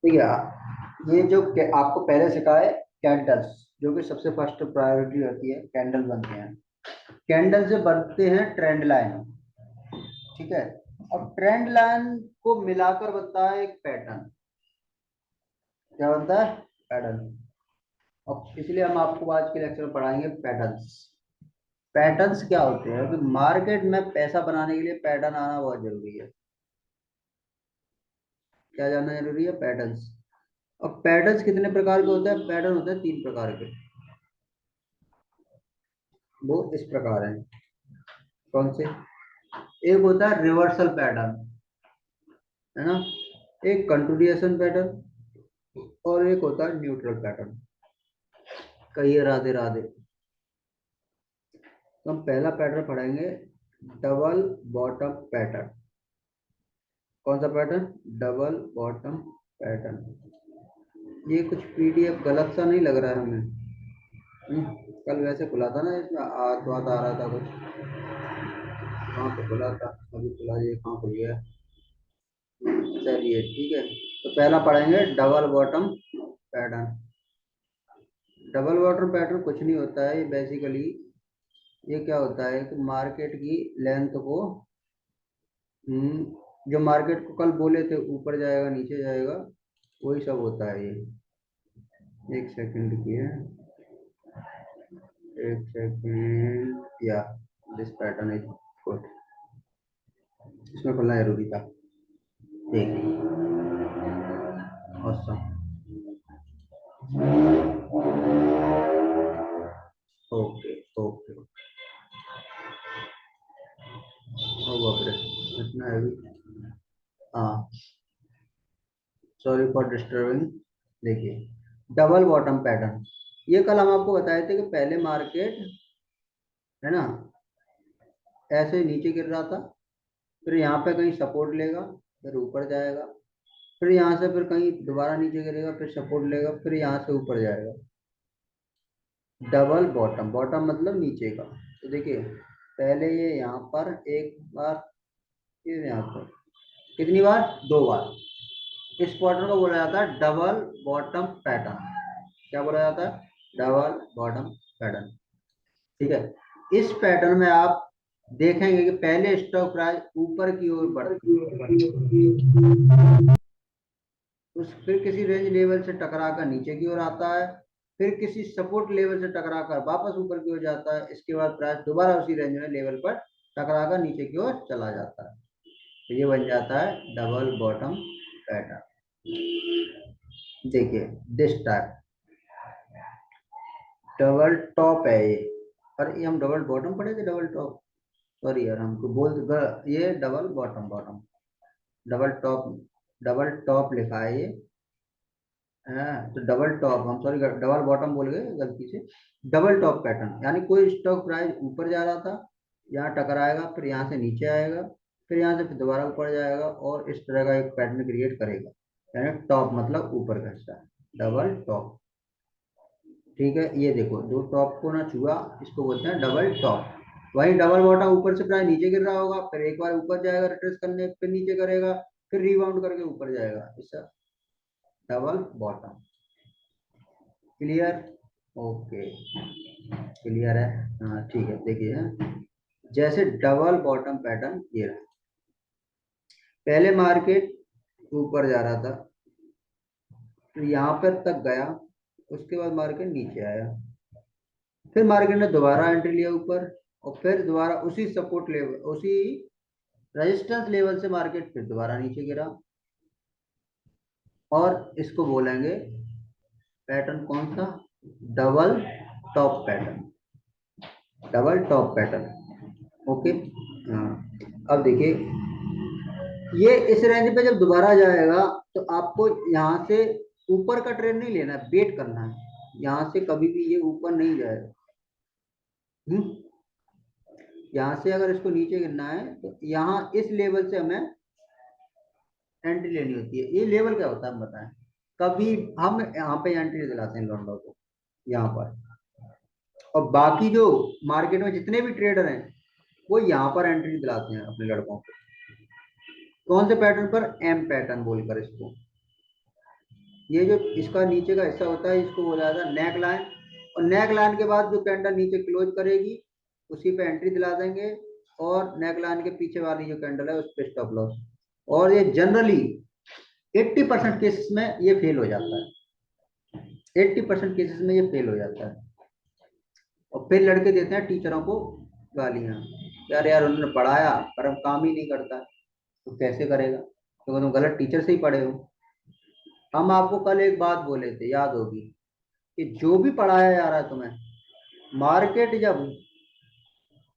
ठीक है। ये जो आपको पहले सिखाया है कैंडल्स, जो कि सबसे फर्स्ट प्रायोरिटी होती है, कैंडल बनते हैं। कैंडल से बनते हैं ट्रेंड लाइन। ठीक है। अब ट्रेंड लाइन को मिलाकर बनता है एक पैटर्न। क्या बनता है? पैटर्न। अब इसलिए हम आपको आज के लेक्चर में पढ़ाएंगे पैटर्न्स। पैटर्न्स क्या होते हैं कि मार्केट में पैसा बनाने के लिए पैटर्न आना बहुत जरूरी है। क्या जानना जरूरी है? पैटर्न्स। अब पैटर्न्स कितने प्रकार के होते हैं? पैटर्न होते हैं 3 प्रकार के। वो इस प्रकार हैं। कौन से? एक होता है रिवर्सल पैटर्न, है ना। एक कंटिन्यूएशन पैटर्न, और एक होता है न्यूट्रल पैटर्न। कहिए राधे राधे। तो हम पहला पैटर्न पढ़ेंगे, डबल बॉटम पैटर्न। कौन सा पैटर्न? Double bottom pattern. ये कुछ पीडीएफ गलत सा नहीं लग रहा है हमें? कल वैसे खुला था ना, इसमें बात आ रहा था कुछ। कहाँ पे खुला था? अभी खुला, ये कहाँ खुल गया? चलिए ठीक है। तो पहला पढ़ेंगे double bottom pattern. Double bottom pattern कुछ नहीं होता है, ये बेसिकली ये क्या होता है कि मार्केट की लेंथ को, जो मार्केट को कल बोले थे ऊपर जाएगा नीचे जाएगा, वही सब होता है ये। एक सेकंड की है, एक सेकंड। या दिस पैटर्न इज गुड, इसमें खुलना जरूरी था। ठीक है। ऑसम। Okay okay. ओ बाप रे, इतना हैवी। हाँ, सॉरी फॉर डिस्टर्बिंग। देखिए, डबल बॉटम पैटर्न, ये कल हम आपको बताए थे कि पहले मार्केट, है ना, ऐसे नीचे गिर रहा था, फिर यहाँ पे कहीं सपोर्ट लेगा, फिर ऊपर जाएगा, फिर यहाँ से फिर कहीं दोबारा नीचे गिरेगा, फिर सपोर्ट लेगा, फिर यहाँ से ऊपर जाएगा। डबल बॉटम, बॉटम मतलब नीचे का। तो देखिए, पहले ये यहाँ पर एक बार, फिर यहाँ पर कितनी बार? 2 बार। इस पैटर्न को बोला जाता है डबल बॉटम पैटर्न। क्या बोला जाता है? Double bottom pattern. ठीक है। इस पैटर्न में आप देखेंगे कि पहले स्टॉक प्राइस ऊपर की ओर बढ़ती है, उस फिर किसी रेंज लेवल से टकराकर नीचे की ओर आता है, फिर किसी सपोर्ट लेवल से टकराकर वापस ऊपर की ओर जाता है, इसके बाद प्राइस दोबारा उसी रेंज में लेवल पर टकराकर नीचे की ओर चला जाता है। तो ये बन जाता है डबल बॉटम पैटर्न। देखिए, दिस टाइप डबल टॉप है ये। और ये हम डबल बॉटम पढ़े थे, डबल टॉप। सॉरी यार, हमको ये double bottom, bottom double top, double top लिखा है ये। हाँ, तो डबल टॉप, हम सॉरी डबल बॉटम बोल गए गलती से। डबल टॉप पैटर्न यानी कोई स्टॉक प्राइस ऊपर जा रहा था, यहाँ टकराएगा, फिर यहाँ से नीचे आएगा, फिर यहाँ से फिर दोबारा ऊपर जाएगा, और इस तरह का एक पैटर्न क्रिएट करेगा। यानी टॉप मतलब ऊपर का हिस्सा, डबल टॉप। ठीक है, ये देखो, दो टॉप को ना छुआ, इसको बोलते हैं डबल टॉप। वही डबल बॉटम, ऊपर से प्राइस नीचे गिर रहा होगा, फिर एक बार ऊपर जाएगा रिट्रेस करने, फिर नीचे करेगा, फिर रिबाउंड करके ऊपर जाएगा, इसका double bottom. Clear? Okay, clear है। हाँ ठीक है। देखिए, जैसे डबल बॉटम पैटर्न ये रहा, पहले मार्केट ऊपर जा रहा था, तो यहाँ पर तक गया, उसके बाद मार्केट नीचे आया, फिर मार्केट ने दोबारा एंट्री लिया ऊपर, और फिर दोबारा उसी सपोर्ट लेवल, उसी रेजिस्टेंस लेवल से मार्केट फिर दोबारा नीचे गिरा। और इसको बोलेंगे पैटर्न कौन सा? Double top pattern, double top pattern. Okay. हाँ, अब देखिए, ये इस रेंज पे जब दोबारा जाएगा, तो आपको यहाँ से ऊपर का ट्रेंड नहीं लेना है, वेट करना है। यहाँ से कभी भी ये ऊपर नहीं जाएगा। यहाँ से अगर इसको नीचे गिरना है, तो यहाँ इस लेवल से हमें एंट्री लेनी होती है। ये लेवल क्या होता है हम बताएं? कभी हम यहाँ पे एंट्री दिलाते हैं लॉन्डो को, यहाँ पर, और बाकी जो मार्केट में जितने भी ट्रेडर हैं, वो यहाँ पर एंट्री दिलाते हैं अपने लड़कों को। कौन से पैटर्न पर? एम पैटर्न बोलकर इसको। ये जो इसका नीचे का हिस्सा होता है इसको बोला जाता है नेक लाइन, और नेक लाइन के बाद जो कैंडल नीचे क्लोज करेगी उसी पे एंट्री दिला देंगे, और नेक लाइन के पीछे वाली जो कैंडल है उस पे स्टॉप लॉस। और ये जनरली 80% केसेस में ये फेल हो जाता है, 80% केसेस में ये फेल हो जाता है। और फिर लड़के देते हैं टीचरों को गालियां, यार यार उन्होंने पढ़ाया पर हम काम ही नहीं करता। तो कैसे करेगा, क्योंकि तुम गलत टीचर से ही पढ़े हो। हम आपको कल एक बात बोले थे, याद होगी, कि जो भी पढ़ाया जा रहा है तुम्हें, मार्केट जब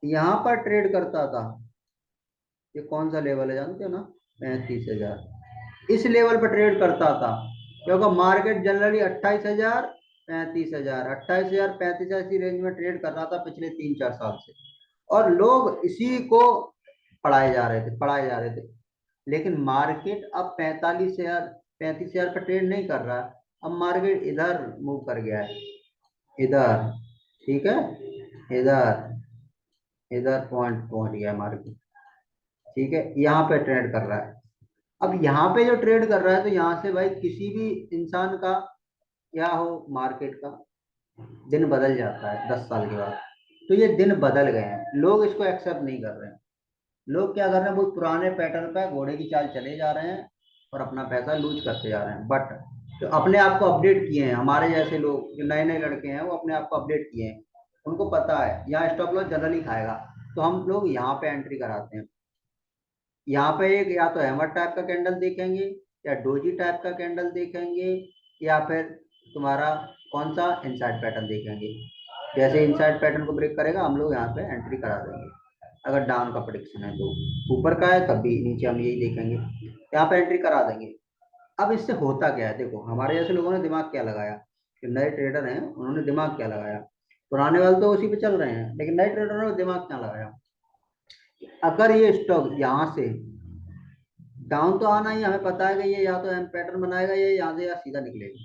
यहाँ पर ट्रेड करता था, ये कौन सा लेवल है जानते हो ना, 35,000, इस लेवल पर ट्रेड करता था, क्योंकि मार्केट जनरली 28,000 35,000 28,000 35,000 इसी रेंज में ट्रेड कर रहा था पिछले 3-4 साल से, और लोग इसी को पढ़ाए जा रहे थे। लेकिन मार्केट अब 45,000 35,000 का ट्रेड नहीं कर रहा, अब मार्केट इधर मूव कर गया है, इधर, ठीक है, इधर, इधर पॉइंट पहुंच गया मार्केट, ठीक है, यहाँ पे ट्रेड कर रहा है। अब यहाँ पे जो ट्रेड कर रहा है, तो यहाँ से भाई किसी भी इंसान का या हो मार्केट का दिन बदल जाता है 10 साल के बाद। तो ये दिन बदल गए हैं, लोग इसको एक्सेप्ट नहीं कर रहे हैं। लोग क्या कर रहे हैं, वो पुराने पैटर्न पे घोड़े की चाल चले जा रहे हैं और अपना पैसा लूज करते जा रहे हैं। बट जो अपने आप को अपडेट किए हैं, हमारे जैसे लोग जो नए नए लड़के हैं, वो अपने आप को अपडेट किए हैं, उनको पता है यहाँ स्टॉप लॉस जनरली खाएगा, तो हम लोग यहाँ पे एंट्री कराते हैं। यहाँ पे एक या तो हैमर टाइप का कैंडल देखेंगे, या डोजी टाइप का कैंडल देखेंगे, या फिर तुम्हारा कौन सा इनसाइड पैटर्न देखेंगे। जैसे इनसाइड पैटर्न को ब्रेक करेगा हम लोग यहाँ पे एंट्री करा देंगे। अगर डाउन का प्रेडिक्शन है तो, ऊपर का है तब भी नीचे हम यही देखेंगे, यहाँ पे एंट्री करा देंगे। अब इससे होता क्या है, देखो हमारे जैसे लोगों ने दिमाग क्या लगाया, कि नए ट्रेडर हैं उन्होंने दिमाग क्या लगाया, पुराने वाले तो उसी पे चल रहे हैं, लेकिन नए ट्रेडर ने दिमाग क्या लगाया, अगर ये स्टॉक यहाँ से डाउन तो आना ही, हमें पता है कि ये या तो एम पैटर्न बनाएगा, ये यहाँ से या सीधा निकलेगा,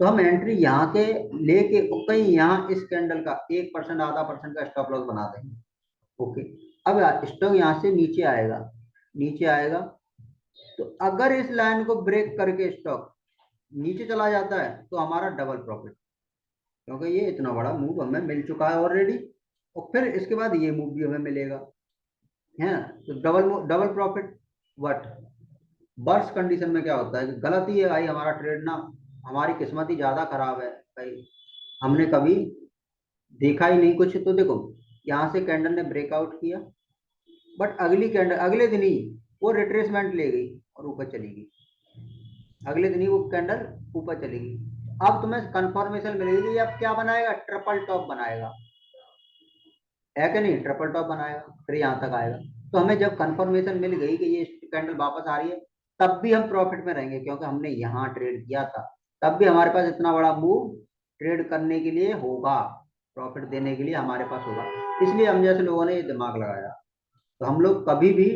तो हम एंट्री यहाँ के लेके कहीं यहाँ इस कैंडल का 1% आधा परसेंट का स्टॉप लॉस बना देंगे। ओके, अब स्टॉक यहाँ से नीचे आएगा, नीचे आएगा, तो अगर इस लाइन को ब्रेक करके स्टॉक नीचे चला जाता है तो हमारा डबल प्रॉफिट, क्योंकि ये इतना बड़ा मूव हमें मिल चुका है ऑलरेडी, और फिर इसके बाद ये मूव भी हमें मिलेगा, है ना, तो double double profit. But worst condition में क्या होता है कि गलत ही है भाई हमारा ट्रेड ना, हमारी किस्मत ही ज्यादा खराब है भाई, हमने कभी देखा ही नहीं कुछ। तो देखो यहाँ से कैंडल ने ब्रेकआउट किया, बट अगली कैंडल अगले दिन ही वो रिट्रेसमेंट ले गई और ऊपर चली गई, अगले दिन ही वो कैंडल ऊपर चली गई। अब तुम्हें कंफर्मेशन मिलेगी कि अब क्या बनाएगा, ट्रिपल टॉप बनाएगा, है कि नहीं, ट्रिपल टॉप बनाएगा, फिर यहाँ तक आएगा। तो हमें जब कंफर्मेशन मिल गई कि ये कैंडल वापस आ रही है, तब भी हम प्रॉफिट में रहेंगे, क्योंकि हमने यहाँ ट्रेड किया था, तब भी हमारे पास इतना बड़ा मूव ट्रेड करने के लिए होगा, प्रॉफिट देने के लिए हमारे पास होगा। इसलिए हम जैसे लोगों ने ये दिमाग लगाया। तो हम लोग कभी भी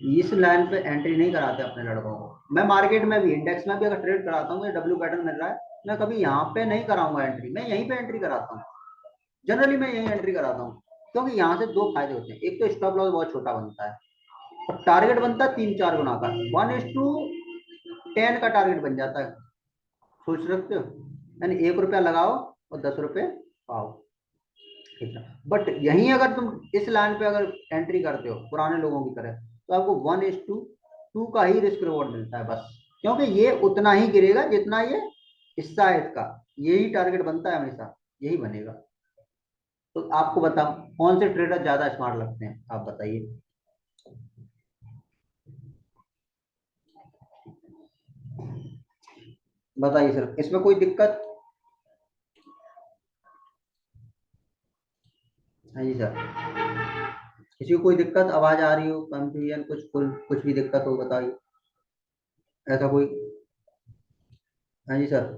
इस लाइन पे एंट्री नहीं कराते अपने लड़कों को। मैं मार्केट में भी, इंडेक्स में भी अगर ट्रेड कराता हूँ, डब्ल्यू पैटर्न मिल रहा है, मैं कभी यहाँ पे नहीं कराऊंगा एंट्री, मैं यहीं पे एंट्री कराता हूँ, जनरली मैं यहीं एंट्री कराता हूँ। क्योंकि यहाँ से दो फायदे होते हैं, एक तो स्टॉप लॉस बहुत छोटा बनता है, और टारगेट बनता है 3-4 गुना का, 1:10 का टारगेट बन जाता है, सोच सकते हो, यानी 1 रुपया लगाओ और 10 रुपये पाओ, ठीक है। बट यहीं अगर तुम इस लाइन पे अगर एंट्री करते हो पुराने लोगों की तरह, तो आपको 1:2 का ही रिस्क रिवॉर्ड मिलता है बस, क्योंकि ये उतना ही गिरेगा जितना ये हिस्सा है इसका, यही टारगेट बनता है हमेशा, यही बनेगा। तो आपको बताओ कौन से ट्रेडर ज्यादा स्मार्ट लगते हैं, आप बताइए। बताइए सर, इसमें कोई दिक्कत? हाँ जी सर, किसी को कोई दिक्कत, आवाज आ रही हो, कंफ्यूजन, कुछ भी दिक्कत हो बताइए, ऐसा कोई। हाँ जी सर,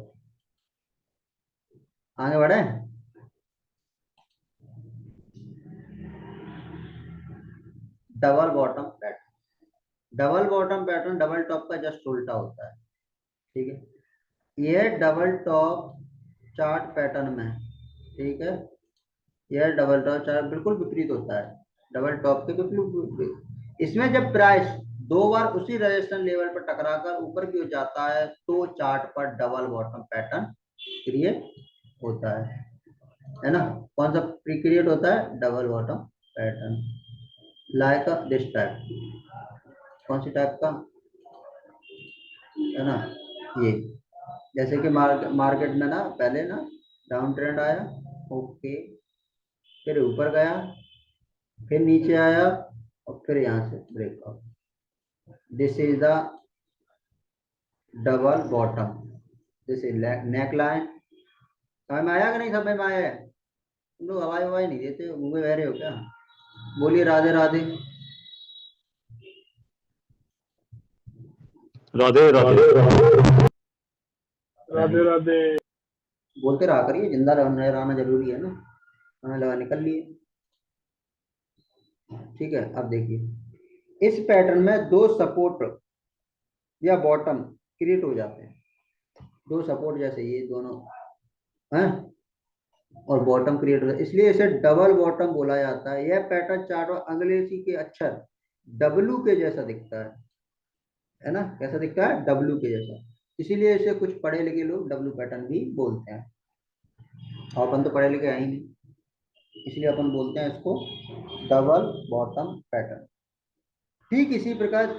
आगे बढ़े। Double bottom pattern, double bottom pattern double top का जस्ट उल्टा होता है, ठीक है। ये डबल टॉप चार्ट पैटर्न में, ठीक है, यह डबल टॉप चार्ट बिल्कुल विपरीत होता है, डबल टॉप के बिल्कुल विपरीत। इसमें जब प्राइस दो बार उसी रेजिस्टेंस लेवल पर टकराकर ऊपर की ओर जाता है तो चार्ट पर डबल बॉटम पैटर्न क्रिएट होता है ना। कौन सा क्रिएट होता है? Double bottom pattern, like this type. कौन सी टाइप का? है ना, ये जैसे कि मार्केट में ना पहले ना डाउन ट्रेंड आया, ओके, फिर ऊपर गया, फिर नीचे आया, और फिर यहाँ से breakout. This is the double bottom, this is neck line. समझ में आया कि नहीं समझ में आया है? तुम लोग हवाई हवाई नहीं देते, मुंह में बह रहे हो क्या? बोलिए राधे राधे। राधे राधे। राधे राधे। बोलते रहा करिए, जिंदा रहना जरूरी है ना। हमें लगा निकल लिए। ठीक है, अब देखिए इस पैटर्न में दो सपोर्ट या बॉटम क्रिएट हो जाते हैं। दो सपोर्ट जैसे ये दोनों हैं, और बॉटम क्रिएट होता है, इसलिए इसे डबल बॉटम बोला जाता है। यह पैटर्न चार्ट और अंग्रेजी के अक्षर डब्लू के जैसा दिखता है ना। कैसा दिखता है? डब्लू के जैसा। इसीलिए इसे कुछ पढ़े लिखे लोग डब्लू पैटर्न भी बोलते हैं, और अपन तो पढ़े लिखे हैं ही नहीं, इसलिए अपन बोलते हैं इसको डबल बॉटम पैटर्न। ठीक इसी प्रकार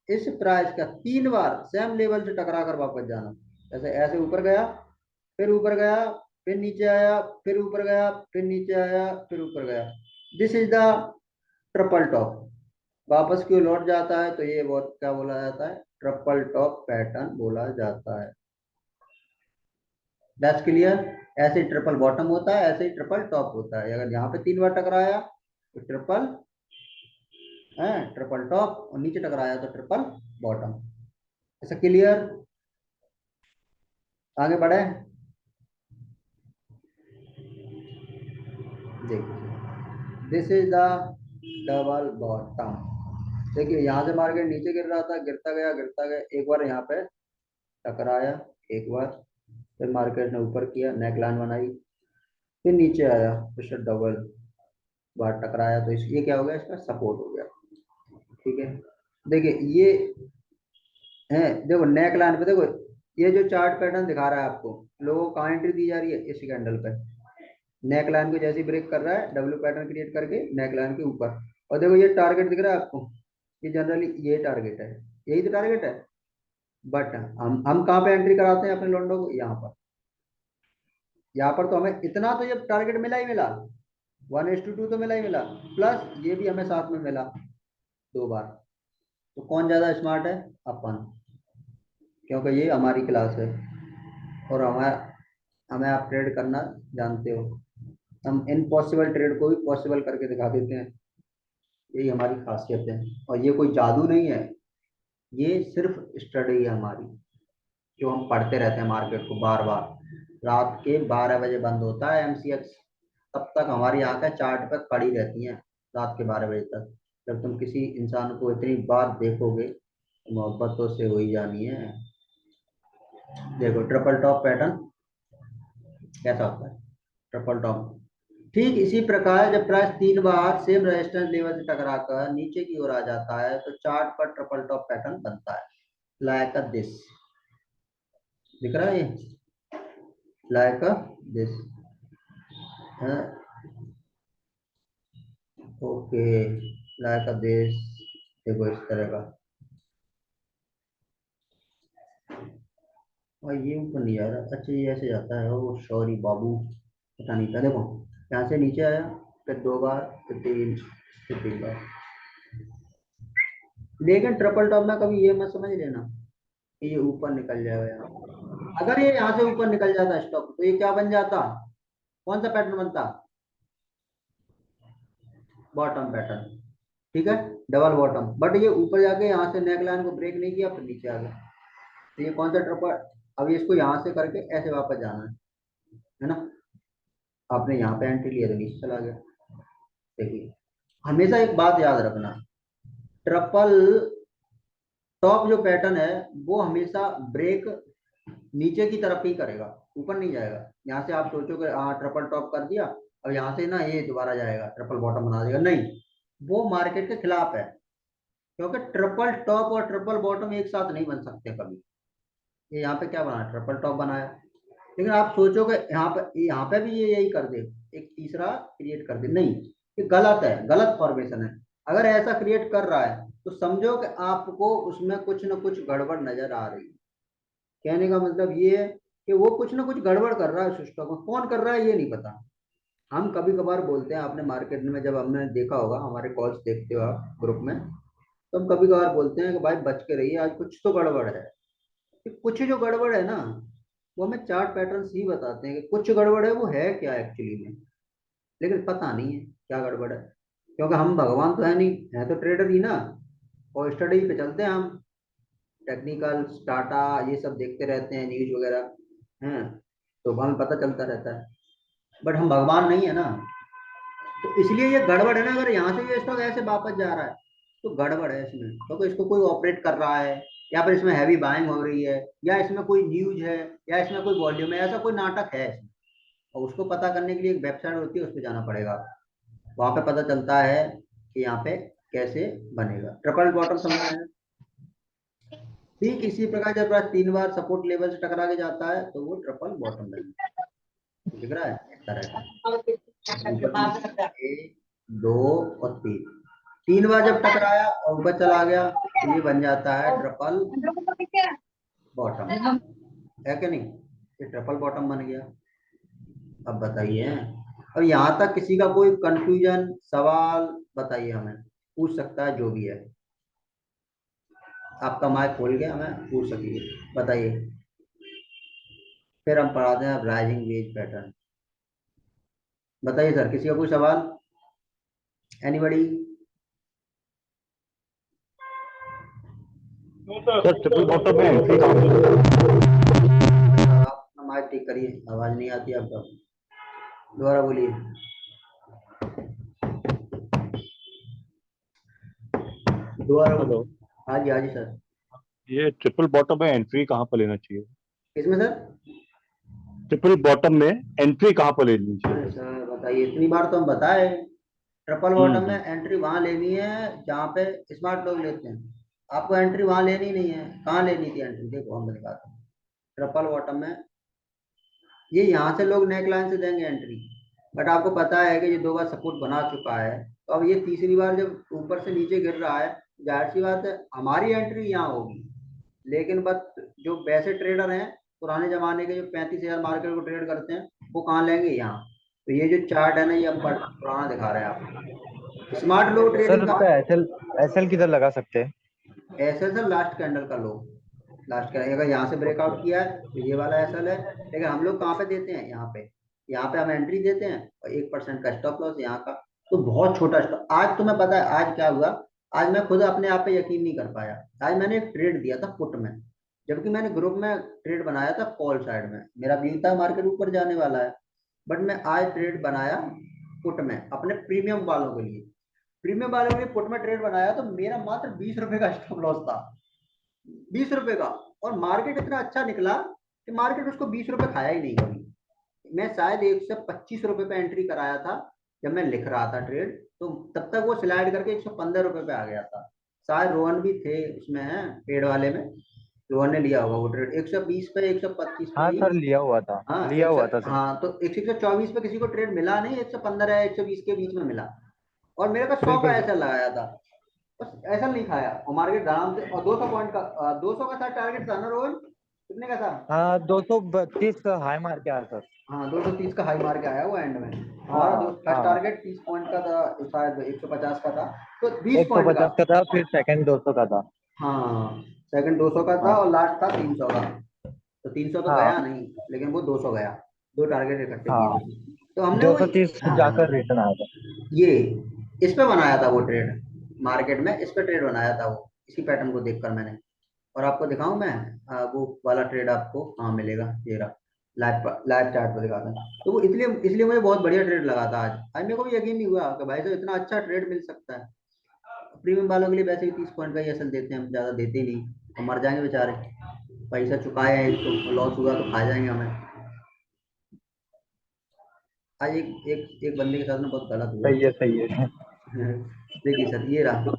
इस प्राइस का 3 बार सेम लेवल से टकरा कर वापस जाना। जैसे ऐसे ऊपर गया, फिर ऊपर गया, फिर नीचे आया, फिर ऊपर गया, फिर नीचे आया, फिर ऊपर गया। This is the triple top. वापस क्यों लौट जाता है तो ये बहुत क्या बोला जाता है? ट्रिपल टॉप पैटर्न बोला जाता है। That's clear. ऐसे ही ट्रिपल बॉटम होता है, ऐसे ही ट्रिपल टॉप होता है। अगर यहाँ पे 3 बार टकराया तो ट्रिपल है, ट्रिपल टॉप, और नीचे टकराया तो ट्रिपल बॉटम। ऐसा क्लियर? आगे बढ़े। देखिए this is the double bottom. देखिए यहाँ से मार्केट नीचे गिर रहा था, गिरता गया गिरता गया, एक बार यहाँ पे टकराया, एक बार, फिर मार्केट ने ऊपर किया, नेक लाइन बनाई, फिर नीचे आया, फिर डबल बार टकराया, तो ये क्या हो गया? इसका सपोर्ट हो गया। ठीक है, देखिए ये है, देखो नेक लाइन पे देखो, ये जो चार्ट पैटर्न दिखा रहा है आपको, लोगों को कहाँ एंट्री दी जा रही है? इस कैंडल पे नेक लाइन को जैसे ब्रेक कर रहा है, डब्ल्यू पैटर्न क्रिएट करके नेक लाइन के ऊपर। और देखो ये टारगेट दिख रहा है आपको, ये जनरली ये टारगेट है, यही तो टारगेट है। बट हम कहाँ पे एंट्री कराते हैं अपने लॉन्डो को? यहाँ पर। यहाँ पर तो हमें इतना तो ये टारगेट मिला ही मिला, 1:2 तो मिला ही मिला, प्लस ये भी हमें साथ में मिला 2 बार। तो कौन ज्यादा स्मार्ट है? अपन, क्योंकि ये हमारी क्लास है, और हमें आप ट्रेड करना जानते हो। हम इम्पॉसिबल ट्रेड को भी पॉसिबल करके दिखा देते हैं, यही हमारी खासियत है। और ये कोई जादू नहीं है, ये सिर्फ स्टडी है हमारी, जो हम पढ़ते रहते हैं मार्केट को बार बार। रात के 12 बजे बंद होता है एमसीएक्स, तब तक हमारी आंखें चार्ट पर खड़ी रहती हैं, रात के 12 बजे तक। जब तुम किसी इंसान को इतनी बार देखोगे तो मोहब्बत तो उससे हो ही जानी है। देखो ट्रिपल टॉप पैटर्न कैसा होता है? Triple top. ठीक इसी प्रकार जब प्राइस 3 बार सेम रेजिस्टेंस लेवल से टकराकर नीचे की ओर आ जाता है तो चार्ट पर ट्रिपल टॉप पैटर्न बनता है, लाइक दिस। दिख रहा है ये? Like this. Okay, like this. देखो इस तरह का, और ये ऊपर नहीं आ रहा। अच्छा ये ऐसे जाता है, ओ सॉरी बाबू, पता नहीं था। देखो यहाँ से नीचे आया, फिर 2 बार, फिर 3, फिर 3 बार। लेकिन ट्रिपल टॉप में कभी ये मत समझ लेना कि ये ऊपर निकल जाएगा यहाँ। अगर ये यहाँ से ऊपर निकल जाता स्टॉक तो ये क्या बन जाता? कौन सा पैटर्न बनता? Bottom pattern. ठीक है, डबल बॉटम। बट ये ऊपर जाके यहाँ से नेक लाइन को ब्रेक नहीं किया, फिर नीचे आ गया, तो ये कौन सा ट्रिपल? अब इसको यहाँ से करके ऐसे वापस जाना है ना। आपने यहाँ पे एंट्री लिया तो नीचे चला गया। देखिए हमेशा एक बात याद रखना, ट्रिपल टॉप जो पैटर्न है वो हमेशा ब्रेक नीचे की तरफ ही करेगा, ऊपर नहीं जाएगा। यहाँ से आप सोचोगे हाँ ट्रिपल टॉप कर दिया, अब यहाँ से ना ये दोबारा जाएगा ट्रिपल बॉटम बना देगा, नहीं, वो मार्केट के खिलाफ है। क्योंकि ट्रिपल टॉप और ट्रिपल बॉटम एक साथ नहीं बन सकते कभी। ये यहाँ पे क्या बना, ट्रिपल टॉप बनाया, लेकिन आप सोचोगे यहाँ पे भी ये यही कर दे, एक तीसरा क्रिएट कर दे, नहीं, ये गलत है, गलत फॉर्मेशन है। अगर ऐसा क्रिएट कर रहा है तो समझो कि आपको उसमें कुछ ना कुछ गड़बड़ नजर आ रही है। कहने का मतलब ये है कि वो कुछ ना कुछ गड़बड़ कर रहा है सिस्टम में, कौन कर रहा है ये नहीं पता। हम कभी कभार बोलते हैं, आपने मार्केट में जब हमने देखा होगा, हमारे कॉल्स देखते हो आप ग्रुप में, तो हम कभी कभार बोलते हैं कि भाई बच के रहिए, आज कुछ तो गड़बड़ है। कि कुछ जो गड़बड़ है ना, वो हमें चार्ट पैटर्न्स ही बताते हैं कि कुछ गड़बड़ है, वो है क्या एक्चुअली में, लेकिन पता नहीं है क्या गड़बड़ है। क्योंकि हम भगवान तो है नहीं, है तो ट्रेडर ही ना, और स्टडी पे चलते हैं हम, टेक्निकल डाटा ये सब देखते रहते हैं, न्यूज वगैरह हैं, तो हमें पता चलता रहता है, बट हम भगवान नहीं है ना। तो इसलिए ये गड़बड़ है ना, अगर यहाँ से ये स्टॉक ऐसे वापस जा रहा है तो गड़बड़ है इसमें, क्योंकि इसको कोई ऑपरेट कर रहा है, या फिर इसमें हैवी बाइंग हो रही है, या इसमें कोई न्यूज है, या इसमें कोई वॉल्यूम है, ऐसा कोई नाटक है इसमें। और उसको पता करने के लिए एक वेबसाइट होती है, उस पर जाना पड़ेगा, वहां पे पता चलता है कि यहाँ पे कैसे बनेगा। ट्रिपल बॉटम समझ में आया? ठीक इसी प्रकार जब रात 3 बार सपोर्ट लेवल से टकरा के जाता है तो वो ट्रिपल बॉटम बनेगा। दिख रहा है इस तरह का, ऊपर नीचे, एक, दो और तीन, 3 बार जब टकराया और ऊपर चला गया तो ये बन जाता है ट्रिपल बॉटम, है कि नहीं? ये ट्रिपल बॉटम बन गया। अब बताइए, अब यहाँ तक किसी का कोई कंफ्यूजन सवाल बताइए, हमें पूछ सकता है जो भी है, आपका माइक खोल गया, हमें पूछ सकिए, बताइए। फिर हम पढ़ाते हैं राइजिंग वेज पैटर्न। बताइए सर, किसी का कोई सवाल, एनीबडी? सर ट्रिपल बॉटम में एंट्री कहाँ पे? आप अपना माइक ठीक करिए, आवाज नहीं आती आपका, दोबारा बोलिए, दोबारा हेलो। बोलिए। हाँ जी सर। ये ट्रिपल बॉटम में एंट्री कहाँ पर लेना चाहिए? किसमें सर? ट्रिपल बॉटम में एंट्री कहाँ पर लेनी अरे चाहिए? सर बताइए, इतनी बार तो हम बताए, ट्रिपल बॉटम में हम्म। एंट्री वहां लेनी है जहाँ पे स्मार्ट लोग लेते हैं। आपको एंट्री वहां लेनी नहीं है, कहाँ लेनी थी एंट्री, देखो हम दिखाते हैं। ट्रिपल बॉटम में ये यहाँ से लोग नेक लाइन से देंगे एंट्री, बट आपको पता है कि ये 2 बार सपोर्ट बना चुका है, तो अब ये तीसरी बार जब ऊपर से नीचे गिर रहा है, जाहिर सी बात है हमारी एंट्री यहाँ होगी। लेकिन बस जो वैसे ट्रेडर हैं, पुराने जमाने के, जो 35,000 मार्केट को ट्रेड करते हैं, वो कहाँ लेंगे यहाँ। तो ये जो चार्ट है ना, ये हम पुराना दिखा रहे हैं आपको। स्मार्ट लोग सर ट्रेडिंग उसका कहाँ, एसएल एसएल किधर लगा सकते हैं? ऐसे सर लास्ट कैंडल का लो, लास्ट कैंडल अगर यहाँ से ओके। ब्रेकआउट किया है तो ये वाला एसएल है। लेकिन हम लोग कहाँ पे देते हैं, यहाँ पे हम एंट्री देते हैं, और 1% का स्टॉप लॉस यहाँ का, तो बहुत छोटा स्टॉप। आज तुम्हें पता है आज क्या हुआ, आज मैं खुद अपने आप पे यकीन नहीं कर पाया। आज मैंने एक ट्रेड दिया था पुट में, जबकि मैंने ग्रुप में ट्रेड बनाया था कॉल साइड में, मेरा व्यू था मार्केट ऊपर जाने वाला है, बट मैं आज ट्रेड बनाया पुट में अपने प्रीमियम वालों के लिए। प्रीमियम वालों के लिए पुट में ट्रेड बनाया तो मेरा मात्र 20 रुपए का स्टॉप लॉस था, 20 रुपए का। और मार्केट इतना अच्छा निकला कि मार्केट उसको 20 रुपए खाया ही नहीं कभी। मैं शायद 125 रुपए पे एंट्री कराया था जब मैं लिख रहा था ट्रेड, तो तब तक वो स्लाइड करके 115 रुपए पे आ गया था। शायद रोहन भी थे उसमें, है पेड वाले में, रोहन ने लिया होगा वो ट्रेड 120 पे, 125 पे हाँ ही। सर, लिया हुआ था, हाँ लिया हुआ था सर। हाँ, तो 124 पे किसी को ट्रेड मिला नहीं, 115 या 120 के बीच में मिला, और मेरे का 100 का बिल्कुल। ऐसा लगाया था, बस ऐसा नहीं खाया, और मार्केट आराम से, और 200 पॉइंट का 200 का था टारगेट था ना रोहन, कितने का था? हाँ, 232 हाई मार के आया सर। हाँ 230 का हाई मार के आया वो एंड में। हमारा हाँ फर्स्ट हाँ। टारगेट 30 पॉइंट का था, शायद 150 का था, तो 20 एक सौ पॉइंट का। पचास का था, फिर सेकंड 200 का था। हाँ सेकंड 200 का था, हाँ और लास्ट था 300 का। तो 300 तो हाँ गया नहीं, लेकिन वो 200 गया, दो टारगेट इकट्ठे किए हाँ। थे, तो हमने वो, 230 हाँ, जाकर रिटर्न आया था। ये इस पे बनाया था वो ट्रेड, मार्केट में इस पे ट्रेड बनाया था वो, इसी पैटर्न को देखकर मैंने। और आपको दिखाऊं मैं, वो वाला ट्रेड आपको कहाँ मिलेगा, ये रहा, लाइव लाइव चार्ट पर दिखाता हूं। तो वो इसलिए इसलिए मुझे बहुत बढ़िया ट्रेड लगा था आज मेरे को भी यकीन नहीं हुआ कि भाई साहब इतना अच्छा ट्रेड मिल सकता है। प्रीमियम वालों के लिए वैसे भी 30 पॉइंट का ही असल देते हैं, हम ज्यादा देते ही नहीं, तो मर जाएंगे बेचारे, पैसा चुकाए हैं तो लॉस हुआ तो खा जाएंगे हमें। आज एक एक एक बंदे के साथ में बहुत गलत हुआ। सही है, सही है। देखिए सर, ये रहा,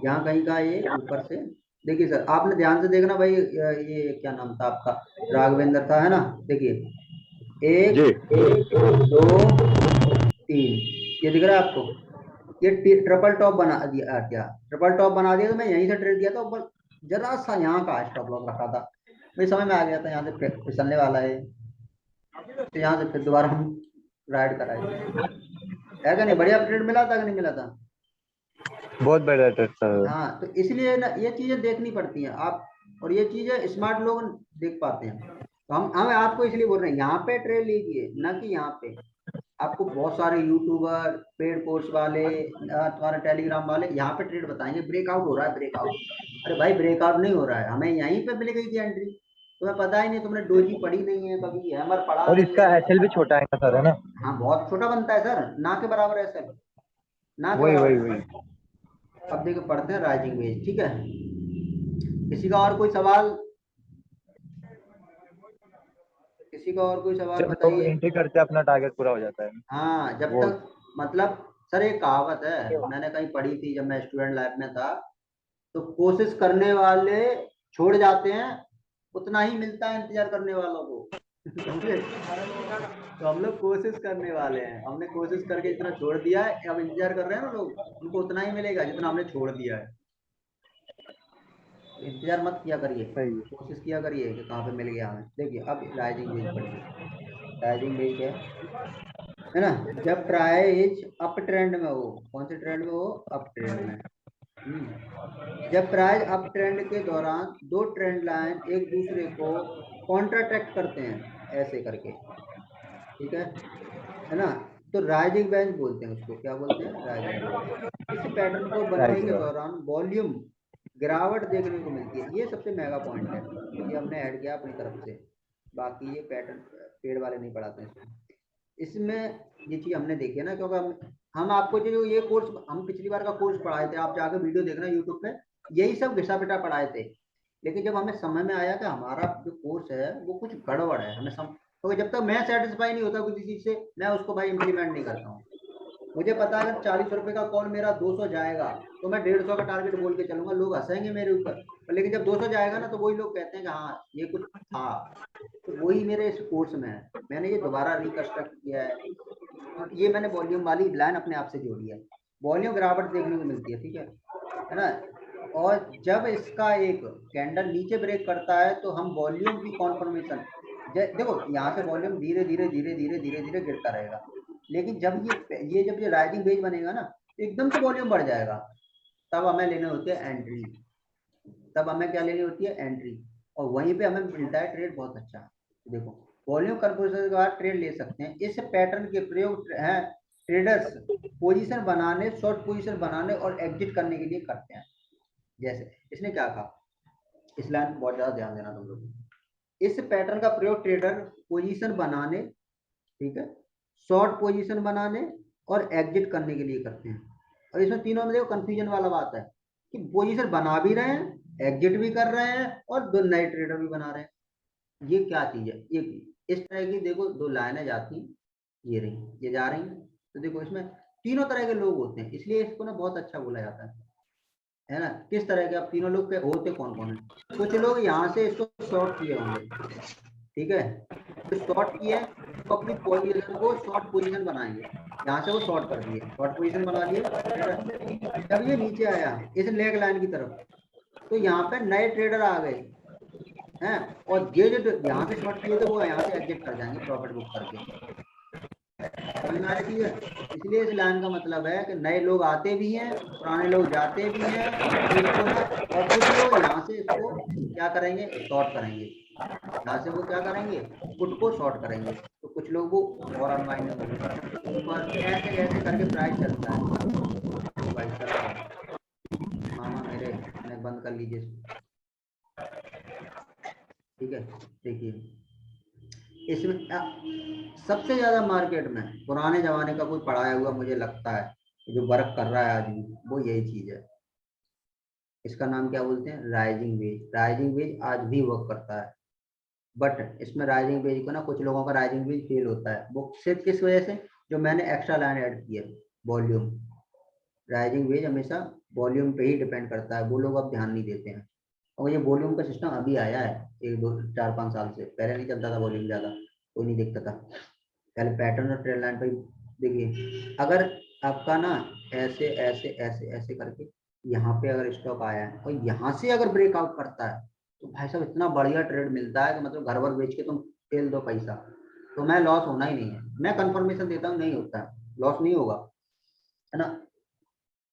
यहाँ कहीं का ये ऊपर से देखिए सर, आपने ध्यान से देखना भाई, ये क्या नाम था आपका, राघवेंद्र था है ना, देखिए एक जी दो तीन, ये दिख रहा है आपको, ये ट्रिपल टॉप बना दिया क्या, ट्रिपल टॉप बना दिया, तो मैं यहीं से ट्रेड किया था, बस जरा सा यहाँ का स्टॉप लॉस रखा था, मुझे समझ में आ गया था यहाँ से फिसलने वाला है, तो यहाँ से फिर दोबारा हम राइड कराए, है क्या नहीं, बढ़िया ट्रेड मिला था कि नहीं मिला था। बहुत बढ़िया ट्रेड सर। हाँ तो इसलिए ना ये चीजें देखनी पड़ती हैं आप, और ये चीजें स्मार्ट लोग देख पाते हैं, तो हम आपको इसलिए बोल रहे हैं यहाँ पे ट्रेड लीजिए, ना कि यहाँ पे। आपको बहुत सारे यूट्यूबर, पेड कोर्स वाले, तुम्हारे टेलीग्राम वाले यहाँ पे ट्रेड बताएंगे, ब्रेकआउट हो रहा है, ब्रेकआउट। अरे भाई ब्रेकआउट नहीं हो रहा है, हमें यहीं पे मिल गई थी एंट्री, तुम्हें पता ही नहीं, तुमने डोजी पढ़ी नहीं है कभी, हैमर पढ़ा और नहीं इसका है। एसएल भी छोटा है सर, है ना? हाँ बहुत छोटा बनता है सर, ना के बराबर है सर, ना के वही बराबर वही है। वही। अब देखो पढ़ते हैं राइजिंग वेज, ठीक है। किसी का और कोई सवाल, किसी का और कोई सवाल जब लोग बताइए। एंट्री करते हैं अपना टारगेट पूरा हो जाता है हाँ जब वो। तक, मतलब सर एक कहावत है, मैंने कहीं पढ़ी थी जब मैं स्टूडेंट लाइफ में था, तो कोशिश करने वाले छोड़ जाते हैं, उतना ही मिलता है इंतजार करने वालों को। समझे, तो हम लोग कोशिश करने वाले हैं, हमने कोशिश करके जितना छोड़ दिया है, अब इंतजार कर रहे हैं ना लोग, उनको उतना ही मिलेगा जितना हमने छोड़ दिया है। तो इंतजार मत किया करिए, सही है। कोशिश किया करिए कि कहाँ पे मिल गया हमें। देखिए अब राइजिंग वेज पढ़िए, राइजिंग वेज क्या है ना, जब प्राइस अप ट्रेंड में हो, कौन से ट्रेंड में हो, अप ट्रेंड में। जब प्राइस अप ट्रेंड के दौरान दो ट्रेंड लाइन एक दूसरे को कॉन्ट्राटैक्ट करते हैं ऐसे करके, ठीक है ना, तो राइजिंग वेज बोलते हैं उसको, क्या बोलते हैं, राइजिंग वेज। इस पैटर्न को बनने राइट के सर। दौरान वॉल्यूम गिरावट देखने को मिलती है, ये सबसे महंगा पॉइंट है, ये हमने ऐड किया अपनी तरफ से, बाकी ये पैटर्न पेड़ वाले नहीं पढ़ाते हैं इसमें। इसमें ये चीज हमने देखी है ना, क्योंकि हम आपको जो ये कोर्स हम पिछली बार का कोर्स पढ़ाए थे, आप जाकर वीडियो देखना यूट्यूब पे, यही सब घिसा पिटा पढ़ाए थे। लेकिन जब हमें समझ में आया कि हमारा जो कोर्स है वो कुछ गड़बड़ है, हमें तो जब तक मैं सेटिस्फाई नहीं होता किसी चीज से, मैं उसको भाई इम्प्लीमेंट नहीं करता हूँ। मुझे पता है अगर 40 रुपए का कॉल मेरा 200 जाएगा, तो मैं 150 का टारगेट बोल के चलूंगा, लोग हंसेंगे मेरे ऊपर, लेकिन जब 200 जाएगा ना, तो वही लोग कहते हैं कि हाँ ये कुछ था। तो वही मेरे इस कोर्स में है, मैंने ये दोबारा रिकंस्ट्रक्ट किया है, तो ये मैंने वॉल्यूम वाली लाइन अपने आप से जोड़ी है, वॉल्यूम गिरावट देखने को मिलती है, ठीक है ना। और जब इसका एक कैंडल नीचे ब्रेक करता है, तो हम वॉल्यूम की कॉन्फर्मेशन, देखो यहाँ से वॉल्यूम धीरे धीरे धीरे धीरे धीरे धीरे गिरता रहेगा, लेकिन जब ये जब ये राइजिंग वेज बनेगा ना, एकदम से वॉल्यूम बढ़ जाएगा, तब हमें लेने होते हैं एंट्री, तब हमें क्या लेनी होती है, एंट्री, और वहीं पे हमें मिलता है ट्रेड बहुत अच्छा। देखो वॉल्यूम कंपोजिशन के बाद ट्रेड ले सकते हैं, इस पैटर्न के प्रयोग है ट्रेडर्स पोजीशन बनाने, शॉर्ट पोजीशन बनाने और एग्जिट करने के लिए करते हैं। जैसे इसने क्या कहा, इस लाइन पर बहुत ज्यादा ध्यान देना तुम लोग, इस पैटर्न का प्रयोग ट्रेडर पोजीशन बनाने, ठीक है, शॉर्ट पोजीशन बनाने और एग्जिट करने के लिए करते हैं। और इसमें तीनों में देखो कंफ्यूजन वाला बात है कि पोजीशन बना भी रहे हैं, एग्जिट भी कर रहे हैं, और दो नए ट्रेडर भी बना रहे हैं, ये क्या चीज है, ये इस तरह की देखो दो लाइनें जाती, ये रही, ये जा रही हैं, तो देखो इसमें तीनों तरह के लोग होते हैं, इसलिए इसको ना बहुत अच्छा बोला जाता है ना। किस तरह के, अब तीनों लोग के होते कौन कौन है, कुछ लोग यहाँ से इसको शॉर्ट किए होंगे, ठीक है, जो शॉर्ट किए वो अपनी पोजीशन को शॉर्ट पोजीशन बनाएंगे, यहाँ से वो शॉर्ट कर दिए, शॉर्ट पोजीशन बना लिए, जब ये नीचे आया इस लेग लाइन की तरफ, तो यहाँ पे नए ट्रेडर आ गए हैं, और ये जो यहाँ से शॉर्ट किए थे वो यहाँ से एग्जिट कर जाएंगे प्रॉफिट बुक करके, समझ में आ रही है। इसलिए इस लाइन का मतलब है कि नए लोग आते भी हैं, पुराने लोग जाते भी हैं, तो इसको ना, और कुछ लोग यहाँ से इसको क्या करेंगे, शॉर्ट करेंगे, यहाँ से वो क्या करेंगे, पुट को शॉर्ट करेंगे, तो कुछ लोग वो और अनवाइंडिंग होंगे ऊपर, ऐसे ऐसे करके प्राइस चलता है। भाई साहब मामा मेरे नेक बंद कर लीजिए इसको, ठीक है। देखिए इसमें सबसे ज्यादा मार्केट में पुराने जमाने का कोई पढ़ाया हुआ मुझे लगता है, जो वर्क कर रहा है आज भी, वो यही चीज है, इसका नाम क्या बोलते हैं, राइजिंग वेज। राइजिंग वेज आज भी वर्क करता है, बट इसमें राइजिंग वेज को ना, कुछ लोगों का राइजिंग वेज फेल होता है, वो सिर्फ किस वजह से, जो मैंने एक्स्ट्रा लाइन ऐड की है, वॉल्यूम। राइजिंग वेज हमेशा वॉल्यूम पे ही डिपेंड करता है, वो लोग अब ध्यान नहीं देते हैं। और ये वॉल्यूम का सिस्टम अभी आया है 1 2 4 5 साल से, पहले नहीं चलता था वॉल्यूम ज़्यादा, कोई नहीं देखता था। पहले पैटर्न और ट्रेंड लाइन पर देखिए, अगर आपका ना ऐसे ऐसे ऐसे ऐसे करके यहाँ पे अगर स्टॉक आया है और यहाँ से अगर ब्रेकआउट करता है तो भाई साहब इतना बढ़िया ट्रेड मिलता है कि मतलब घर भर बेच के तुम फेल दो पैसा, तो मैं लॉस होना ही नहीं है। मैं कंफर्मेशन देता हूँ, नहीं होता है, लॉस नहीं होगा, है ना।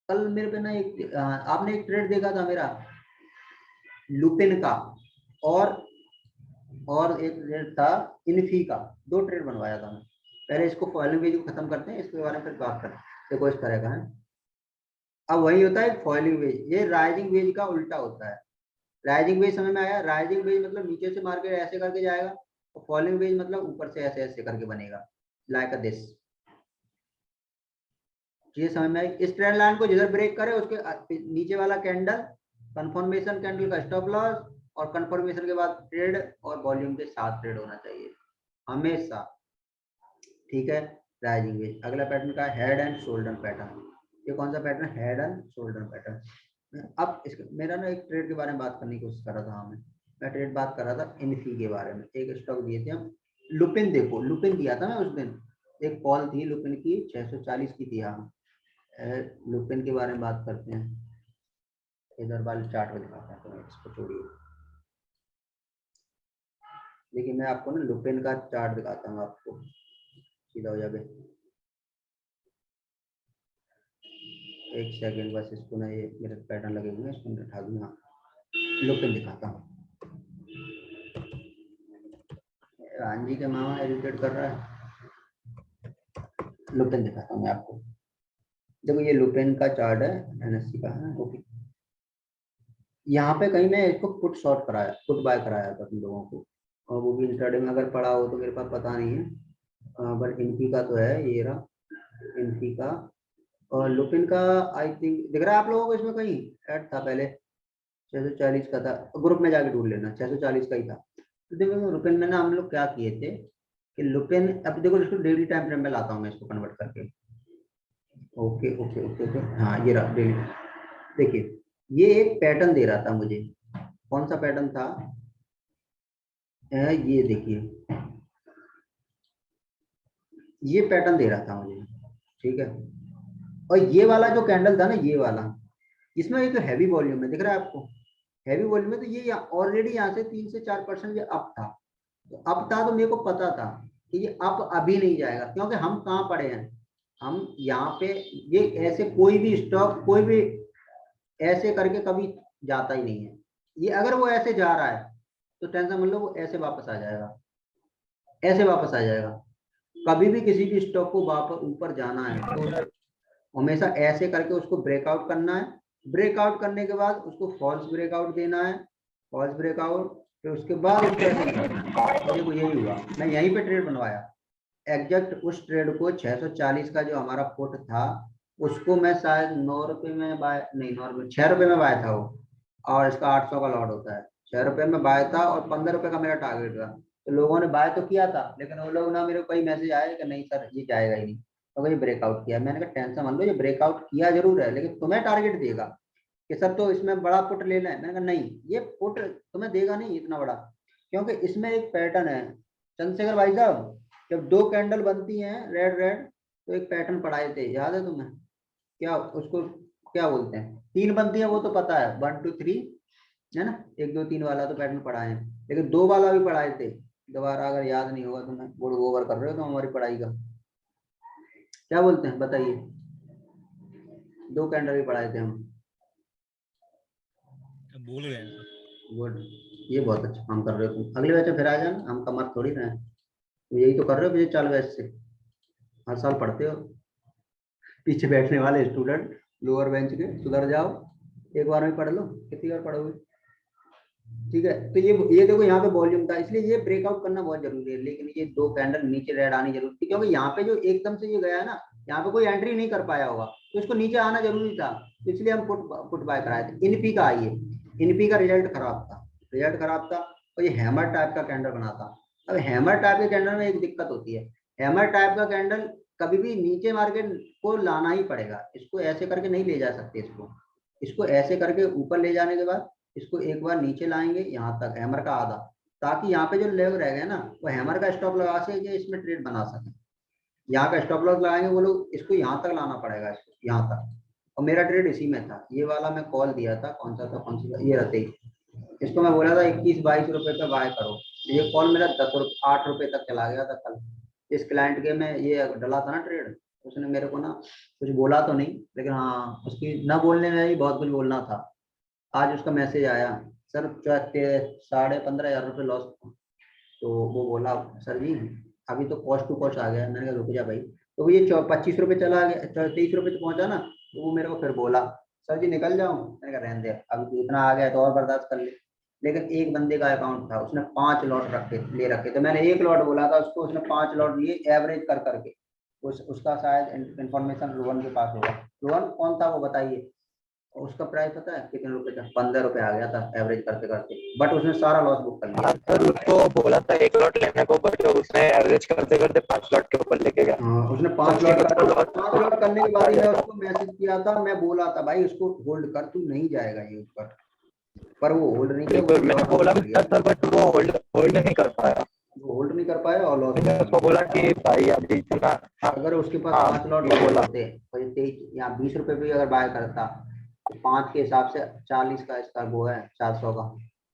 कल मेरे पे ना एक आपने एक ट्रेड देखा था मेरा लुपिन का, और एक ट्रेड था इन्फी का, 2 ट्रेड बनवाया था मैं। पहले इसको फॉलोइंग वेज को खत्म करते हैं, इसके बारे में फिर बात करते हैं। देखो इस तरह का है, अब वही होता है फॉलोइंग वेज, ये राइजिंग वेज का उल्टा होता है। राइजिंग वेज समझ में आया? राइजिंग वेज मतलब नीचे से मार्केट ऐसे करके जाएगा, और फॉलोइंग वेज मतलब ऊपर से ऐसे ऐसे करके बनेगा, लाइक अ दिस। ये समझ में आई? इस ट्रेंड लाइन को जिधर ब्रेक करे उसके नीचे वाला कैंडल कंफर्मेशन कैंडल का स्टॉप लॉस, और कंफर्मेशन के बाद ट्रेड और वॉल्यूम के साथ ट्रेड होना चाहिए हमेशा, ठीक है। Rising veg. अगला पैटर्न का हेड एंड शोल्डर पैटर्न। ये कौन सा pattern? Head and shoulder pattern. अब इसके मेरा ना एक ट्रेड के बारे में बात करने की कोशिश कर रहा था। हाँ, मैं ट्रेड बात कर रहा था इन्फी के बारे में। एक स्टॉक दिए थे हम, लुपिन। देखो लुपिन दिया था ना उस दिन, एक कॉल थी लुपिन की 640 की थी। हाँ, लुपिन के बारे में बात करते हैं। इधर वाले चार्ट में दिखाता हूँ, तो इसको छोड़िए। देखिए मैं आपको ना लुपिन का चार्ट दिखाता हूँ, आपको सीधा हो जाए। एक सेकंड बस, इसको ना ये मेरे पैटर्न लगे हुए हैं, इसको मैं उठा दूंगा। लुपिन दिखाता हूँ। रांझी के मामा एडिटेड कर रहा है। लुपिन दिखाता हूँ मैं आपको। देखो ये लुपिन का चार्ट है, एनएससी का है। ओके, यहाँ पे कहीं मैं इसको पुट शॉर्ट कराया, पुट बाय कराया था तुम लोगों को, और वो भी इंट्राडे में अगर पड़ा हो तो मेरे पास पता नहीं है, बट इनकी का तो है, ये रहा इनकी का। और लुपिन का आई थिंक दिख रहा है आप लोगों को, इसमें कहीं ऐड था पहले 640 का था, ग्रुप में जाके ढूंढ लेना, 640 का ही था। तो देखो लुपिन में ना हम लोग क्या किए थे कि लुपिन, अब देखो इसको डेली टाइम फ्रेम में लाता हूँ मैं इसको कन्वर्ट करके। ओके ओके ओके ओके, हाँ ये रहा डेली। देखिए ये एक पैटर्न दे रहा था मुझे, कौन सा पैटर्न था? ये देखिए, ये पैटर्न दे रहा था मुझे, ठीक है। और ये वाला जो कैंडल था ना, ये वाला, इसमें एक हैवी वॉल्यूम है, दिख रहा है आपको? हैवी वॉल्यूम है, तो ये ऑलरेडी यहाँ से 3 से 4% ये अप था। तो अप था तो मेरे को पता था कि ये अप अभी नहीं जाएगा, क्योंकि हम कहाँ पड़े हैं, हम यहाँ पे। ये ऐसे कोई भी स्टॉक, कोई भी ऐसे करके कभी जाता ही नहीं है। ये अगर वो ऐसे जा रहा है तो टेंशन मतलब वो ऐसे वापस आ जाएगा, ऐसे वापस आ जाएगा। कभी भी किसी भी स्टॉक को वापस ऊपर जाना है तो हमेशा ऐसे करके उसको ब्रेकआउट करना है। ब्रेकआउट करने के बाद उसको फॉल्स ब्रेकआउट देना है, फॉल्स ब्रेकआउट, फिर उसके बाद उसको ऐसे निकालना। देखो यही हुआ, मैं यहीं पे ट्रेड बनवाया एग्जैक्ट उस ट्रेड को। 640 का जो हमारा पुट था उसको मैं शायद 9 रुपए में बाय, नहीं 9 रुपए, 6 रुपए में बाय था वो, और इसका 800 का लॉट होता है। 6 रुपए में बाय था और 15 रुपए का मेरा टारगेट था। तो लोगों ने बाय तो किया था, लेकिन वो लोग ना, मेरे को कई मैसेज आए कि नहीं सर ये जाएगा ही नहीं, तो ये ब्रेकआउट किया। मैंने कहा टेंशन मत लो, ये ब्रेकआउट किया जरूर है, लेकिन तुम्हें टारगेट देगा कि सर तो इसमें बड़ा पुट लेना है। मैंने कहा नहीं, ये पुट तुम्हें देगा नहीं इतना बड़ा, क्योंकि इसमें एक पैटर्न है चंद्रशेखर भाई साहब। जब 2 कैंडल बनती हैं रेड रेड, तो एक पैटर्न पढ़ाए थे, याद है तुम्हें? क्या उसको क्या बोलते हैं? 3 बनती है वो तो पता है, 1 2 3, है ना? 1 2 3 वाला तो पैटर्न पढ़ाए हैं, लेकिन 2 वाला भी पढ़ाए थे। दोबारा अगर याद नहीं होगा तो मैं बोर्ड ओवर कर रहे हो तो हमारी पढ़ाई का क्या बोलते हैं बताइए? 2 कैंडल भी पढ़ाए थे हम, भूल गए। गुड, ये बहुत अच्छा काम कर रहे हो तुम। अगले बैच में फिर आ जाना, हम कमर थोड़ी ना है, तो यही तो कर रहे हो पिछले 4 बैच से, हर साल पढ़ते हो। पीछे बैठने वाले स्टूडेंट लोअर बेंच के, सुधर जाओ, एक बार में पढ़ लो, कितनी बार पढ़ोगे? ठीक है, तो ये देखो यहाँ पे वॉल्यूम था, इसलिए ये ब्रेकआउट करना बहुत जरूरी है। लेकिन ये 2 कैंडल नीचे रेड आनी जरूरी थी, क्योंकि यहाँ पे जो एकदम से ये गया है ना, यहाँ पे कोई एंट्री नहीं कर पाया होगा, तो इसको नीचे आना जरूरी था, तो इसलिए हम पुट बाय कराए थे। इनपी का आइए, इनपी का रिजल्ट खराब था, रिजल्ट खराब था, और ये हैमर टाइप का कैंडल बना था। अब हैमर टाइप के कैंडल में एक दिक्कत होती है, हैमर टाइप का कैंडल कभी भी नीचे मार्केट को लाना ही पड़ेगा, इसको ऐसे करके नहीं ले जा सकते इसको, इसको ऐसे करके ऊपर ले जाने के बाद इसको एक बार नीचे लाएंगे यहाँ तक हैमर का आधा, ताकि यहाँ पे जो लेग रह गए ना वो हैमर का स्टॉप लगा सके, इसमें ट्रेड बना सके। यहाँ का स्टॉप लॉस लगाएंगे वो लोग, इसको यहाँ तक लाना पड़ेगा, इसको यहाँ तक। और मेरा ट्रेड इसी में था, ये वाला मैं कॉल दिया था, कौन सा था, कौन सा, ये रहते ही इसको मैं बोला था 21-22 रुपए पे बाय करो। ये कॉल मेरा 8 रुपए तक चला गया था कल। इस क्लाइंट के में ये डला था ना ट्रेड, उसने मेरे को ना कुछ बोला तो नहीं, लेकिन हाँ उसकी ना बोलने में ही बहुत कुछ बोलना था। आज उसका मैसेज आया, सर 15,500 रुपये लॉस। तो वो बोला सर जी अभी तो कॉस्ट टू कॉस्ट आ गया। मैंने कहा रुक जा भाई। तो ये 25 रुपये चला गया, 23 रुपये तो पहुंचा ना। तो वो मेरे को फिर बोला सर जी निकल जाऊं। मैंने कहा रहने दे, अभी तो इतना आ गया तो और बर्दाश्त कर ले। लेकिन एक बंदे का अकाउंट था, उसने 5 लॉट ले रखे, तो मैंने 1 लॉट बोला था उसको, उसने 5 लॉट लिए एवरेज कर करके। उसका शायद इंफॉर्मेशन रोहन के पास होगा। रोहन कौन था वो बताइए। उसका प्राइस पता है कितने रुपए था? 15 रुपए आ गया था एवरेज करते करते, बट उसने सारा लॉस बुक कर लिया। हाँ सर, उसको बोला था 1 लॉट लेने को, बट उसने एवरेज करते करते 5 लॉट के ऊपर लेके गया। हाँ उसने 5 लॉट करने के बाद ही मैं उसको मैसेज किया था। मैं बोला था भाई उसको होल्ड कर, तू नहीं जाएगा ये ऊपर, पर वो होल्ड नहीं किया। मैंने बोला भी था सर, बट वो होल्ड नहीं कर पाया। वो होल्ड नहीं कर पाया और लॉस। मैंने उसको बोला कि भाई अभी इतना, अगर उसके पास 5 लॉट होते तो 23 या 20 रुपए भी अगर बाय करता तो 5 के हिसाब से 40 का इसका वो है, 400 का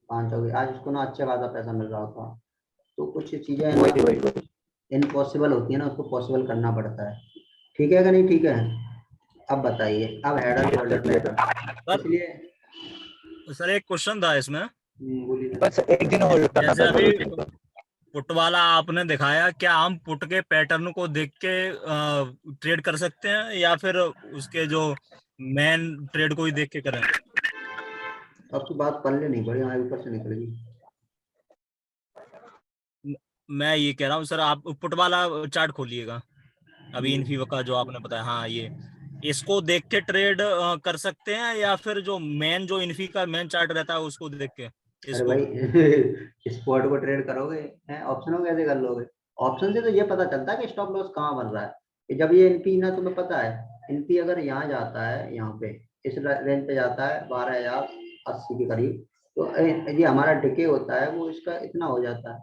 500 की, आज उसको ना अच्छा खासा पैसा मिल रहा होता। तो कुछ चीजें इम्पॉसिबल होती है ना, उसको पॉसिबल करना पड़ता है। ठीक है कि नहीं? ठीक है। अब बताइए, अब हेडर शोल्डर पैटर्न, इसलिए सर एक क्वेश्चन था इसमें, बोलिए। बस एक दिन होल्ड करना जैसे था अभी सर। पुट वाला आपने दिखाया, क्या हम पुट के पैटर्न को देख के ट्रेड कर सकते हैं या फिर उसके जो मेन ट्रेड को ही देख के करें? आपकी बात पल्ले नहीं पड़ी, हमारे ऊपर से निकल गई। मैं ये कह रहा हूँ सर, आप पुट वाला चार्ट खोलिएगा अभी इन्फी का जो आपने बताया। हाँ, ये इसको देख के ट्रेड कर सकते हैं या फिर जो मेन जो इन्फी का मेन चार्ट रहता है उसको देख के अरे इसको? भाई स्पॉट को ट्रेड करोगे हैं, ऑप्शन को कैसे कर लोगे? ऑप्शन से तो ये पता चलता है कि स्टॉप लॉस कहाँ बन रहा है। कि जब ये एनपी ना, तुम्हें पता है एनपी अगर यहाँ जाता है, यहाँ पे इस रेंज पे जाता है 12,080 के करीब, तो ये हमारा डिके होता है वो इसका इतना हो जाता है।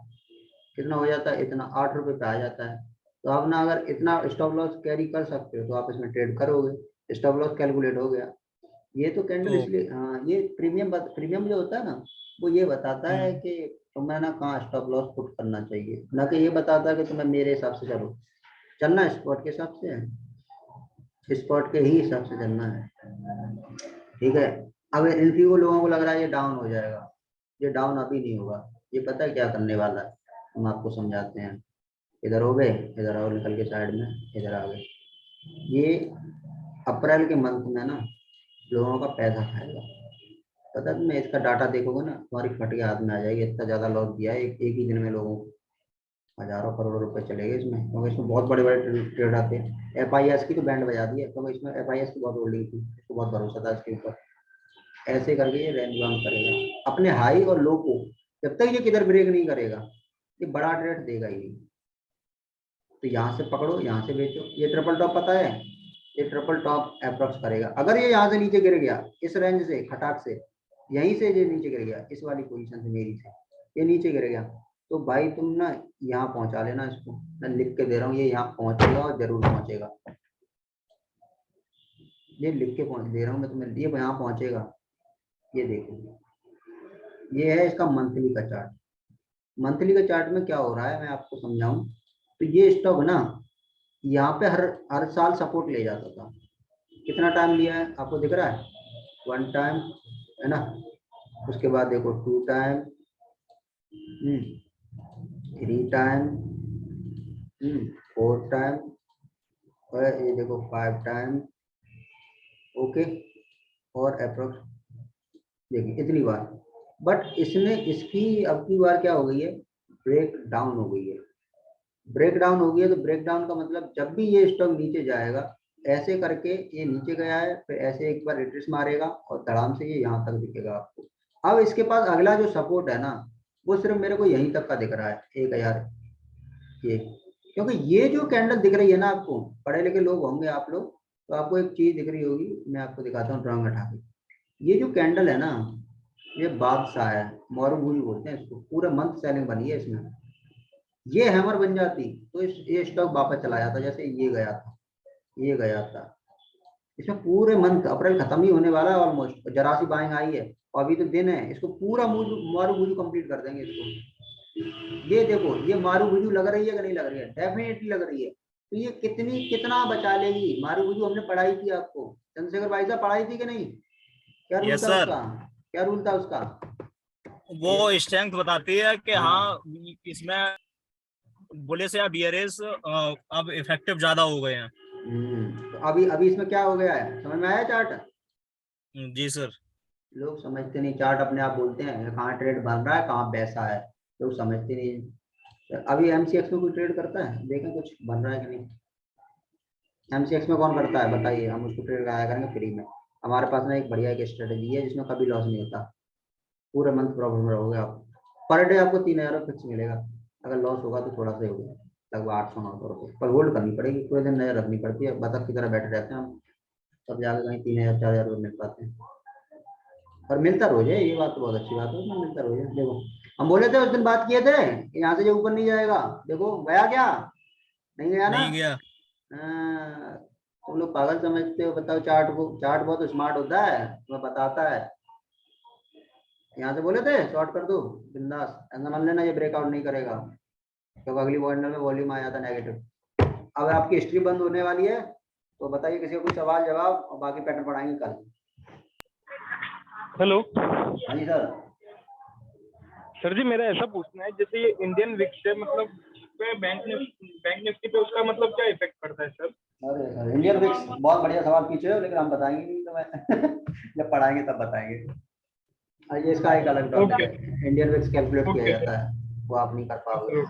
कितना हो जाता है? इतना 8 रुपए पे आ जाता है। तो आप ना अगर इतना स्टॉप लॉस कैरी कर सकते हो तो आप इसमें ट्रेड करोगे, स्टॉप लॉस कैलकुलेट हो गया। ये तो कैंडल तो इसलिए, हाँ ये प्रीमियम जो होता है ना वो ये बताता है कि तुम्हें ना कहाँ स्टॉप लॉस पुट करना चाहिए, ना कि ये बताता है कि तुम्हें मेरे हिसाब से चलो। चलना स्पॉट के हिसाब से है, स्पॉट के ही हिसाब से चलना है। ठीक है। अब इन को लोगों को लग रहा है ये डाउन हो जाएगा, ये डाउन अभी नहीं होगा। ये पता है क्या करने वाला है, हम आपको समझाते हैं। इधर हो गए, इधर आओ निकल के साइड में, इधर आ गए। ये अप्रैल के मंथ में ना लोगों का पैसा खाएगा। पता है तुम्हें? इसका डाटा देखोगे ना तुम्हारी फट के हाथ में आ जाएगी। इतना ज्यादा लॉस दिया है एक ही दिन में लोगों को, हजारों करोड़ रुपए चले गए इसमें, क्योंकि इसमें बहुत बड़े बड़े ट्रेड आते हैं। एफआईएस की तो बैंड बजा दी है, क्योंकि इसमें एफआईएस की बहुत होल्डिंग थी, इसको बहुत भरोसा था इसके ऊपर। ऐसे करके ये रेंज बाउंड करेगा अपने हाई और लो को। जब तक ये किधर ब्रेक नहीं करेगा ये बड़ा ट्रेड देगा ही नहीं। तो यहाँ से पकड़ो, यहाँ से बेचो। ये ट्रिपल टॉप पता है, ये ट्रिपल टॉप अप्रोक्स करेगा। अगर ये यहाँ से नीचे गिर गया इस रेंज से खटाक से, यहीं से ये नीचे गिर गया इस वाली पोजीशन से, मेरी से ये नीचे गिर गया, तो भाई तुम ना यहाँ पहुंचा लेना इसको। मैं लिख के दे रहा हूँ, ये यहाँ पहुंचेगा और जरूर पहुंचेगा। ये लिख के दे रहा हूँ मैं तुम्हें, ये यहाँ पहुंचेगा। ये देखो, ये है इसका मंथली का चार्ट। मंथली का चार्ट में क्या हो रहा है मैं आपको समझाऊं। तो ये स्टॉक ना यहाँ पे हर हर साल सपोर्ट ले जाता था। कितना टाइम लिया है आपको दिख रहा है? 1 टाइम है ना, उसके बाद देखो 2 टाइम, 3 टाइम, 4 टाइम, और ये देखो 5 टाइम। ओके, और अप्रोक्स देखिए इतनी बार। बट इसने इसकी अब की बार क्या हो गई है, ब्रेक डाउन हो गई है। ब्रेक डाउन हो गई है तो ब्रेक डाउन का मतलब जब भी ये स्टॉक नीचे जाएगा ऐसे करके, ये नीचे गया है फिर ऐसे एक बार रिट्रेस मारेगा और धड़ाम से ये यहाँ तक दिखेगा आपको। अब इसके पास अगला जो सपोर्ट है ना वो सिर्फ मेरे को यहीं तक का दिख रहा है 1000 ये। क्योंकि ये जो कैंडल दिख रही है ना आपको, पढ़े लिखे लोग होंगे आप लोग, तो आपको एक चीज दिख रही होगी, मैं आपको दिखाता हूँ ड्राइंग हटा के। ये जो कैंडल है ना, ये बादशाह है, मारूबुरी बोलते हैं इसको, पूरे मंथ सेलिंग बनी है इसमें। ये हैमर बन जाती तो ये स्टॉक वापस चला जाता, जैसे ये गया था, ये गया था। इसमें पूरे मंथ अप्रैल खत्म ही होने वाला है ऑलमोस्ट, जरा सी बाइंग आई है और अभी तो दिन है, इसको पूरा मारूबुरी कंप्लीट कर देंगे इसको। ये देखो, ये मारूबुरी लग रही है कि नहीं लग रही है? डेफिनेटली लग रही है। तो ये कितना बचा लेगी मारूबुरी? हमने पढ़ाई की आपको, चंद्रशेखर भाई साहब पढ़ाई थी कि नहीं? क्या रूल यस था सर। उसका? क्या रूल था उसका? वो स्ट्रेंथ बताती है कि हाँ इसमें बुलिश या बियरिश अब इफेक्टिव ज्यादा हो गए हैं। तो अभी अभी इसमें क्या हो गया है, समझ में आया चार्ट? जी सर। लोग समझते नहीं, चार्ट अपने आप बोलते हैं कहाँ ट्रेड बन रहा है, कहाँ पैसा है, लोग समझते नहीं। अभी एमसीएक्स में कोई ट्रेड करता है? देखें कुछ बन रहा है कि नहीं। एमसीएक्स में कौन करता है बताइए, हम उसको ट्रेड कराया करेंगे फ्री में। हमारे पास ना एक बढ़िया एक स्ट्रेटेजी है जिसमें कभी लॉस नहीं होता, पूरे मंथ प्रॉफिट में रहोगे आप। पर डे आपको 3000 फिक्स मिलेगा, अगर लॉस होगा तो थोड़ा सा होगा, लगभग 800-900 रुपये, पर होल्ड करनी पड़ेगी, पूरे दिन नजर रखनी पड़ती है, बतख की तरह बैठे रहते हैं हम, तब जाकर कहीं 3000-4000 रुपये मिल पाते हैं। और मिलता रोज है, ये बात तो बहुत अच्छी बात है, उसमें मिलता रोज है। देखो हम बोले थे उस दिन, बात किए थे कि यहाँ से जो ऊपर नहीं जाएगा, देखो गया क्या? नहीं गया ना? नहीं गया। तुम लोग पागल समझते हो, बताओ चार्ट को, चार्ट बहुत स्मार्ट होता है, तुम्हें बताता है। यहाँ से बोले थे शॉर्ट कर दो बिंदास, ऐसा मान लेना ये ब्रेकआउट नहीं करेगा, क्योंकि अगली कैंडल में वॉल्यूम आया था नेगेटिव। अब आपकी हिस्ट्री बंद होने वाली है, तो बताइए किसी को कुछ सवाल जवाब, और बाकी पैटर्न पढ़ाएंगे कल। हेलो हाँ जी सर। सर जी, मेरा ऐसा पूछना है, जैसे ये इंडियन विक्स है, मतलब पे बैंक निफ्टी पे उसका मतलब क्या इफेक्ट पड़ता है सर? अरे सर, इंडियन विक्स बहुत बढ़िया सवाल पूछे हो, लेकिन हम बताएंगे नहीं तुम्हें जब पढ़ाएंगे तब बताएंगे। ये इसका एक अलग टॉपिक है, इंडियन विक्स कैलकुलेट किया जाता है, वो आप नहीं कर पाओगे।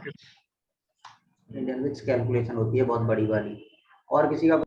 इंडियन विक्स कैलकुलेशन होती है बहुत बड़ी वाली, और किसी का